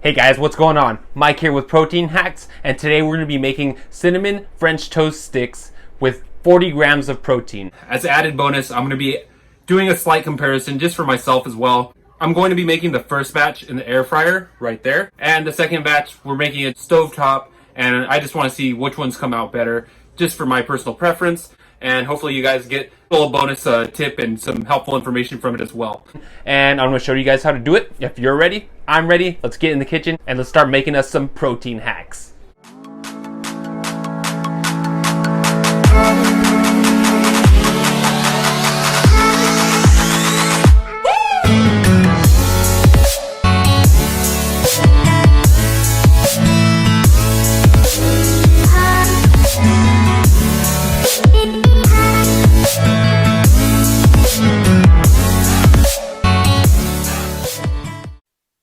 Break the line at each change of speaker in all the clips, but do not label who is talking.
Hey guys, what's going on? Mike here with Protein Hacks, and today we're going to be making cinnamon French toast sticks with 40 grams of protein. As added bonus, I'm going to be doing a slight comparison just for myself as well. I'm going to be making the first batch in the air fryer right there, and the second batch we're making it stovetop, and I just want to see which ones come out better just for my personal preference. And hopefully you guys get a little bonus tip and some helpful information from it as well. And I'm going to show you guys how to do it. If you're ready, I'm ready. Let's get in the kitchen and let's start making us some protein hacks.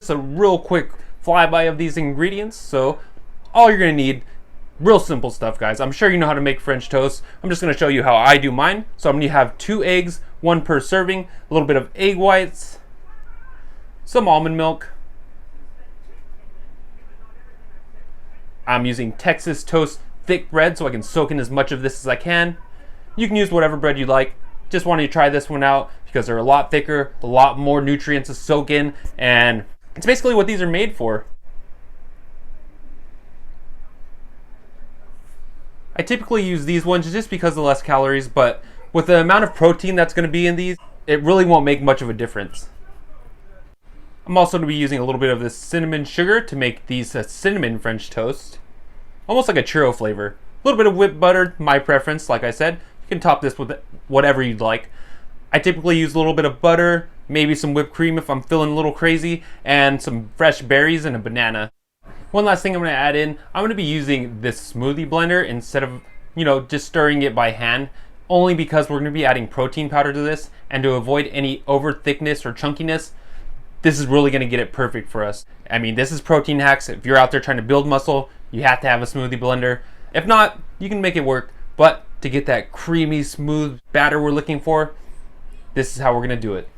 A real quick flyby of these ingredients. So all you're gonna need, real simple stuff, guys. I'm sure you know how to make French toast. I'm just gonna show you how I do mine. So I'm gonna have 2 eggs, 1 per serving, a little bit of egg whites, some almond milk. I'm using Texas Toast thick bread so I can soak in as much of this as I can. You can use whatever bread you like. Just wanted to try this one out because they're a lot thicker, a lot more nutrients to soak in, and it's basically what these are made for. I typically use these ones just because of the less calories, but with the amount of protein that's going to be in these, it really won't make much of a difference. I'm also going to be using a little bit of this cinnamon sugar to make these cinnamon French toast. Almost like a churro flavor. A little bit of whipped butter, my preference, like I said. You can top this with whatever you'd like. I typically use a little bit of butter, maybe some whipped cream if I'm feeling a little crazy, and some fresh berries and a banana. One last thing I'm going to add in, I'm going to be using this smoothie blender instead of, just stirring it by hand, only because we're going to be adding protein powder to this, and to avoid any over thickness or chunkiness, this is really going to get it perfect for us. I mean, this is Protein Hacks. If you're out there trying to build muscle, you have to have a smoothie blender. If not, you can make it work, but to get that creamy, smooth batter we're looking for, this is how we're going to do it.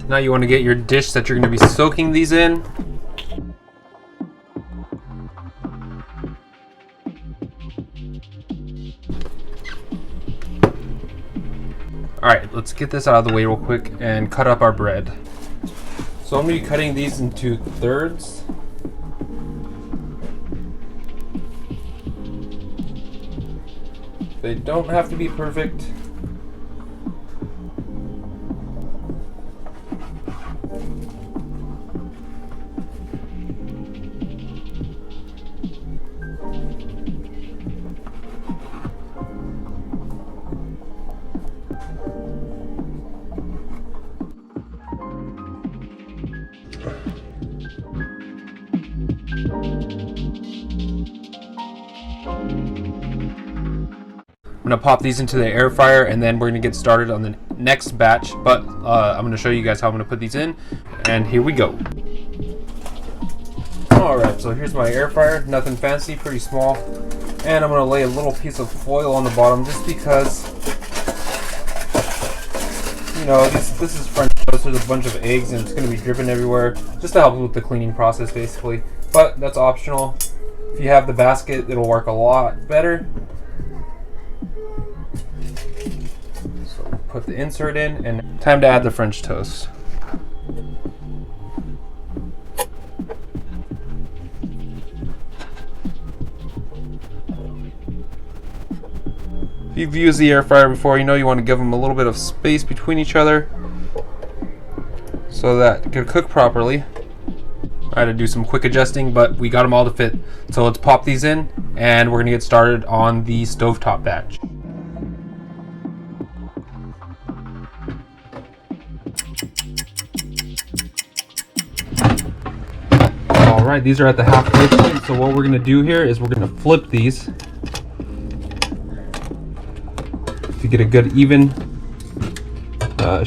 Now you want to get your dish that you're going to be soaking these in. Alright, let's get this out of the way real quick and cut up our bread. So I'm going to be cutting these into thirds. They don't have to be perfect. I'm going to pop these into the air fryer and then we're going to get started on the next batch, but I'm going to show you guys how I'm going to put these in, and here we go. Alright, so here's my air fryer, nothing fancy, pretty small, and I'm going to lay a little piece of foil on the bottom just because, this is French toast, there's a bunch of eggs and it's going to be dripping everywhere, just to help with the cleaning process basically, but that's optional. If you have the basket, it'll work a lot better. Put the insert in, and time to add the French toast. If you've used the air fryer before, you want to give them a little bit of space between each other so that it can cook properly. I had to do some quick adjusting, but we got them all to fit. So let's pop these in, and we're going to get started on the stovetop batch. Alright, these are at the halfway point, so what we're going to do here is we're going to flip these to get a good even.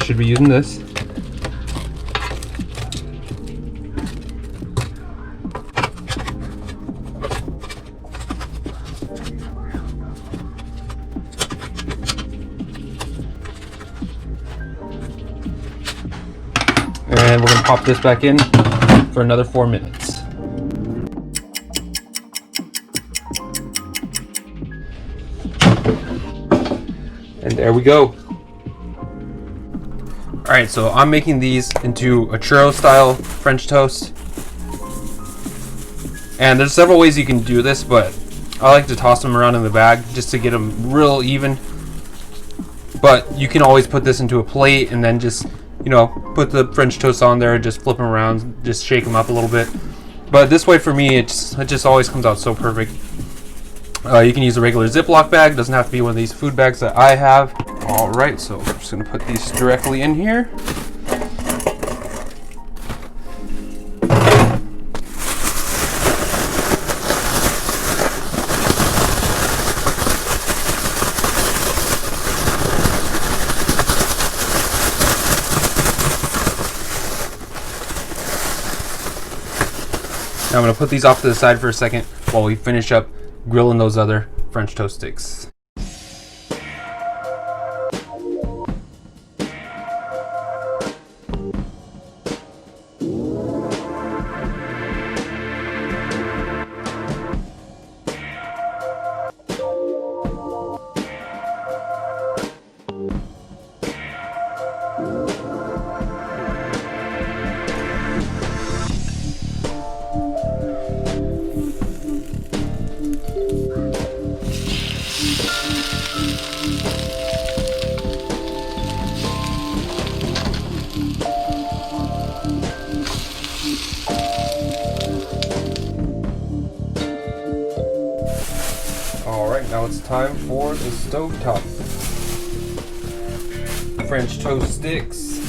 Should be using this. And we're going to pop this back in for another 4 minutes. And there we go. Alright, so I'm making these into a churro style French toast. And there's several ways you can do this, but I like to toss them around in the bag just to get them real even. But you can always put this into a plate and then just, you know, put the French toast on there, just flip them around, just shake them up a little bit. But this way for me, it just always comes out so perfect. You can use a regular Ziploc bag, doesn't have to be one of these food bags that I have. Alright, so I'm just going to put these directly in here. Now I'm going to put these off to the side for a second while we finish up grilling those other French toast sticks. Alright, now it's time for the stovetop French toast sticks.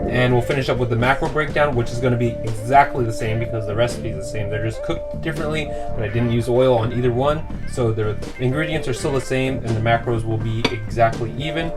And we'll finish up with the macro breakdown, which is going to be exactly the same because the recipe is the same. They're just cooked differently, but I didn't use oil on either one. So the ingredients are still the same and the macros will be exactly even.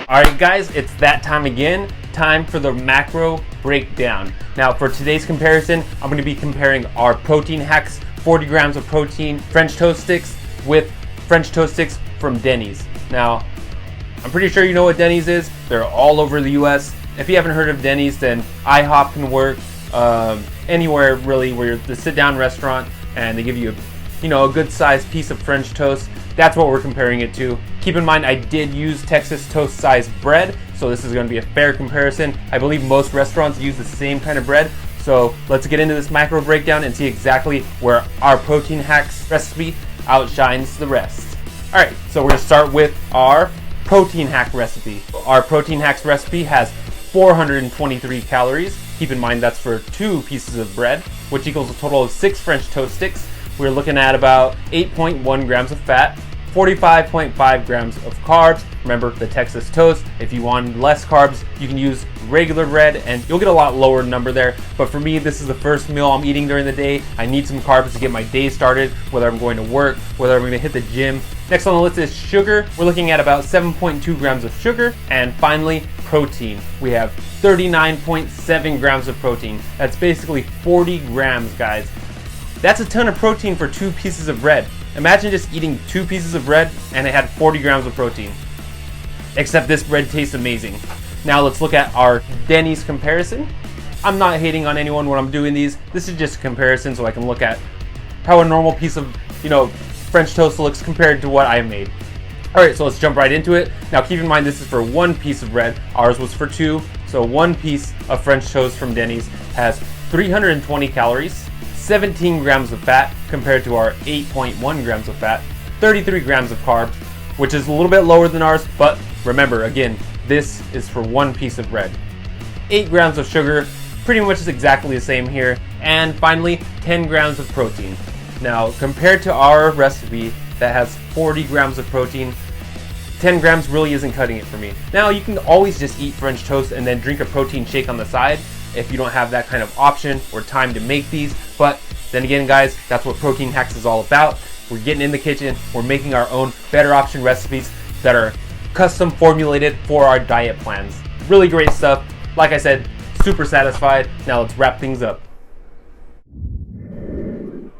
Alright guys, it's that time again. Time for the macro breakdown. Now for today's comparison, I'm going to be comparing our Protein Hacks 40 grams of protein French toast sticks with French toast sticks from Denny's. Now, I'm pretty sure you know what Denny's is. They're all over the US. If you haven't heard of Denny's, then IHOP can work. Anywhere really where you're the sit-down restaurant and they give you a good sized piece of French toast. That's what we're comparing it to. Keep in mind I did use Texas toast sized bread, so this is going to be a fair comparison. I believe most restaurants use the same kind of bread. So let's get into this macro breakdown and see exactly where our Protein Hacks recipe outshines the rest. Alright, so we're going to start with our Protein Hack recipe. Our Protein Hacks recipe has 423 calories. Keep in mind that's for 2 pieces of bread, which equals a total of 6 French toast sticks. We're looking at about 8.1 grams of fat, 45.5 grams of carbs. Remember the Texas toast. If you want less carbs, you can use regular bread and you'll get a lot lower number there. But for me, this is the first meal I'm eating during the day. I need some carbs to get my day started, whether I'm going to work, whether I'm going to hit the gym. Next on the list is sugar. We're looking at about 7.2 grams of sugar. And finally, protein. We have 39.7 grams of protein. That's basically 40 grams, guys. That's a ton of protein for 2 pieces of bread. Imagine just eating 2 pieces of bread and it had 40 grams of protein. Except this bread tastes amazing. Now let's look at our Denny's comparison. I'm not hating on anyone when I'm doing these. This is just a comparison so I can look at how a normal piece of, French toast looks compared to what I made. Alright, so let's jump right into it. Now keep in mind this is for 1 piece of bread. Ours was for 2. So 1 piece of French toast from Denny's has 320 calories. 17 grams of fat compared to our 8.1 grams of fat. 33 grams of carb, which is a little bit lower than ours, but remember, again, this is for one piece of bread. 8 grams of sugar, pretty much is exactly the same here. And finally, 10 grams of protein. Now, compared to our recipe that has 40 grams of protein, 10 grams really isn't cutting it for me. Now, you can always just eat French toast and then drink a protein shake on the side if you don't have that kind of option or time to make these. But then again, guys, that's what Protein Hacks is all about. We're getting in the kitchen, we're making our own better option recipes that are custom formulated for our diet plans. Really great stuff. Like I said, super satisfied. Now let's wrap things up.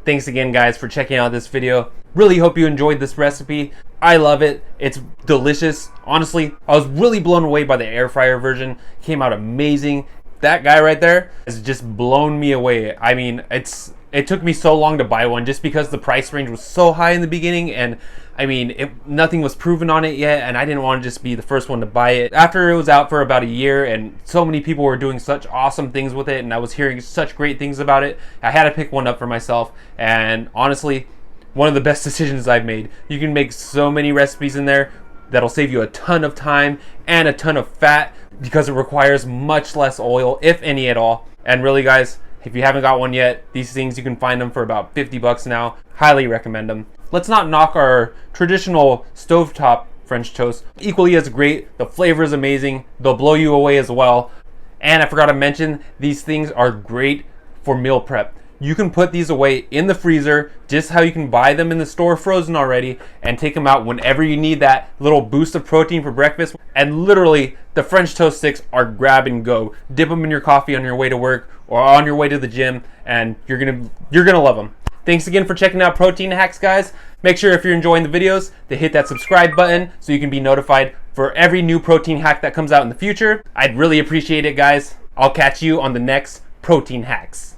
Thanks again, guys, for checking out this video. Really hope you enjoyed this recipe. I love it. It's delicious. Honestly, I was really blown away by the air fryer version. Came out amazing. That guy right there has just blown me away. I mean, it took me so long to buy one just because the price range was so high in the beginning, and I mean, nothing was proven on it yet, and I didn't want to just be the first one to buy it. After it was out for about a year and so many people were doing such awesome things with it and I was hearing such great things about it, I had to pick one up for myself. And honestly, one of the best decisions I've made. You can make so many recipes in there that'll save you a ton of time and a ton of fat because it requires much less oil, if any at all. And really, guys, if you haven't got one yet, these things, you can find them for about 50 bucks now. Highly recommend them. Let's not knock our traditional stovetop French toast. Equally as great. The flavor is amazing. They'll blow you away as well. And I forgot to mention, these things are great for meal prep. You can put these away in the freezer, just how you can buy them in the store frozen already, and take them out whenever you need that little boost of protein for breakfast. And literally, the French toast sticks are grab and go. Dip them in your coffee on your way to work or on your way to the gym, and you're gonna love them. Thanks again for checking out Protein Hacks, guys. Make sure if you're enjoying the videos to hit that subscribe button so you can be notified for every new protein hack that comes out in the future. I'd really appreciate it, guys. I'll catch you on the next Protein Hacks.